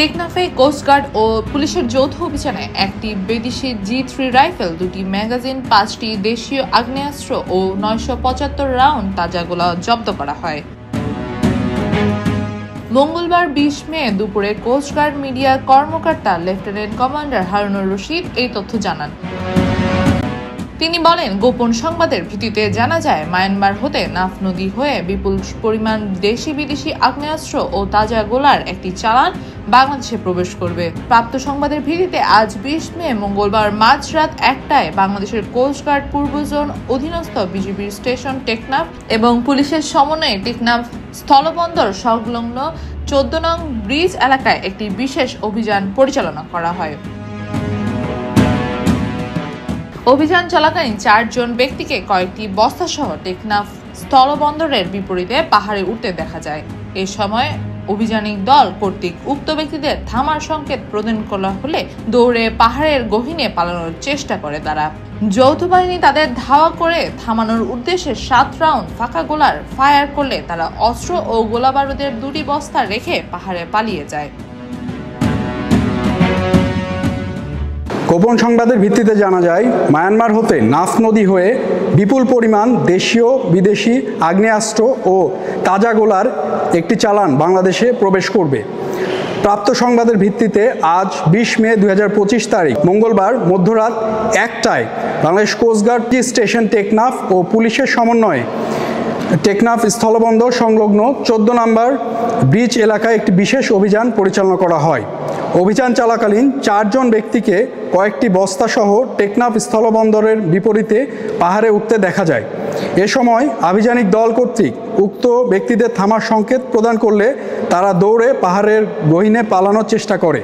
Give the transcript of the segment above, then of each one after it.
টেকনাফে coast guard ও পুলিশের যৌথ অভিযানে একটি বিদেশি G3 রাইফেল, 2টি ম্যাগাজিন, 5টি দেশীয় আগ্নেয়াস্ত্র ও 975 রাউন্ড তাজা গোলা জব্দ করা হয়। মঙ্গলবার 20 মে দুপুরে কোস্টগার্ড মিডিয়া কর্মকর্তা লেফটেন্যান্ট কমান্ডার হারুনুর রশিদ এই তথ্য জানান। তিনি বলেন, গোপন সংবাদের ভিত্তিতে জানা যায় মায়ানমার হতে নাফ নদী হয়ে বিপুল পরিমাণ দেশি বিদেশি আগ্নেয়াস্ত্র ও তাজা গোলার একটি চালান বাংলাদেশে প্রবেশ করবে। প্রাপ্ত সংবাদের ভিত্তিতে আজ 20 মে মঙ্গলবার মাঝরাত 1টায় বাংলাদেশের কোস্টগার্ড পূর্ব জোন অধীনস্থ বিজিবির স্টেশন টেকনাফ এবং পুলিশের সমন্বয়ে টেকনাফ স্থলবন্দর সংলগ্ন 14 নং ব্রিজ এলাকায় একটি বিশেষ অভিযান পরিচালনা করা হয়। অভিযান চলাকালীন 4 জন ব্যক্তিকে কয়েকটি বস্তাসহ টেকনাফ স্থলবন্দরের বিপরীতে পাহাড়ে উঠতে দেখা যায়। এ সময় অভিযানিক দল কর্তৃক উক্ত ব্যক্তিদের থামার সংকেত প্রদান করা হলে দৌড়ে পাহাড়ের গহীনে পালানোর চেষ্টা করে তারা। যৌথ বাহিনী তাদের ধাওয়া করে থামানোর উদ্দেশ্যে 7 রাউন্ড ফাঁকা গোলার ফায়ার করলে তারা অস্ত্র ও গোলাবারুদের 2টি বস্তা রেখে পাহাড়ে পালিয়ে যায়। গোপন সংবাদের ভিত্তিতে জানা যায়, মায়ানমার হতে নাফ নদী হয়ে বিপুল পরিমাণ দেশীয় বিদেশি আগ্নেয়াস্ত্র ও তাজা গোলার একটি চালান বাংলাদেশে প্রবেশ করবে। প্রাপ্ত সংবাদের ভিত্তিতে আজ 20 মে 2025 তারিখ মঙ্গলবার মধ্যরাত 1টায় বাংলাদেশ কোস্টগার্ড স্টেশন টেকনাফ ও পুলিশের সমন্বয়ে টেকনাফ স্থলবন্দর সংলগ্ন 14 নম্বর ব্রিজ এলাকায় একটি বিশেষ অভিযান পরিচালনা করা হয়। অভিযান চলাকালীন 4 জন ব্যক্তিকে কয়েকটি বস্তাসহ টেকনাফ স্থলবন্দরের বিপরীতে পাহাড়ে উঠতে দেখা যায়। এ সময় আভিযানিক দল কর্তৃক উক্ত ব্যক্তিদের থামার সংকেত প্রদান করলে তারা দৌড়ে পাহাড়ের গহীনে পালানোর চেষ্টা করে।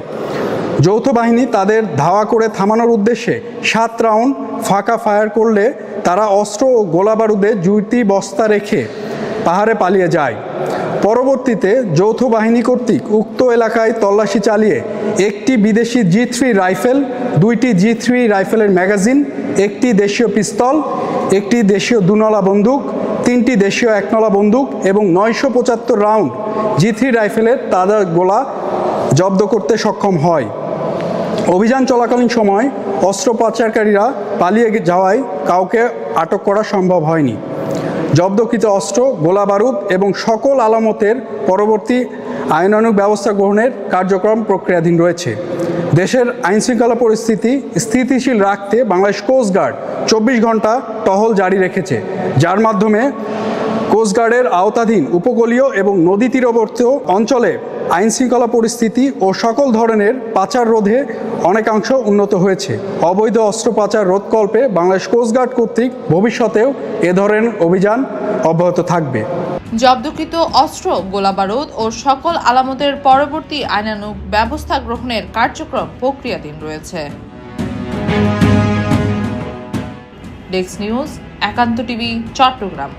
যৌথ বাহিনী তাদের ধাওয়া করে থামানোর উদ্দেশ্যে 7 রাউন্ড ফাঁকা ফায়ার করলে তারা অস্ত্র ও গোলাবারুদে 2টি বস্তা রেখে পাহাড়ে পালিয়ে যায়। পরবর্তীতে যৌথ বাহিনী কর্তৃক উক্ত এলাকায় তল্লাশি চালিয়ে একটি বিদেশি G3 রাইফেল, 2টি G3 রাইফেলের ম্যাগাজিন, একটি দেশীয় পিস্তল, একটি দেশীয় 2নলা বন্দুক, 3টি দেশীয় 1নলা বন্দুক এবং 975 রাউন্ড G3 রাইফেলের তাজা গোলা জব্দ করতে সক্ষম হয়। অভিযান চলাকালীন সময় অস্ত্র পাচারকারীরা পালিয়ে যাওয়ায় কাউকে আটক করা সম্ভব হয়নি। জব্দকৃত অস্ত্র, গোলাবারুদ এবং সকল আলামতের পরবর্তী আইনানুগ ব্যবস্থা গ্রহণের কার্যক্রম প্রক্রিয়াধীন রয়েছে। দেশের আইনশৃঙ্খলা পরিস্থিতি স্থিতিশীল রাখতে বাংলাদেশ কোস্টগার্ড 24 ঘন্টা টহল জারি রেখেছে, যার মাধ্যমে কোস্টগার্ডের আওতাধীন উপকূলীয় এবং নদী তীরবর্তী অঞ্চলে আইনশৃঙ্খলা পরিস্থিতি ও সকল ধরনের পাচার রোধে অনেকাংশ উন্নত হয়েছে। অবৈধ অস্ত্র পাচার রোধকল্পে বাংলাদেশ কোস্টগার্ড কর্তৃক ভবিষ্যতেও এ ধরনের অভিযান অব্যাহত থাকবে। জব্দকৃত অস্ত্র, গোলাবারুদ ও সকল আলামতের পরবর্তী আইনানুগ ব্যবস্থা গ্রহণের কার্যক্রম প্রক্রিয়াধীন রয়েছে। ডেস্ক নিউজ, একান্ত টিভি, চট্টগ্রাম।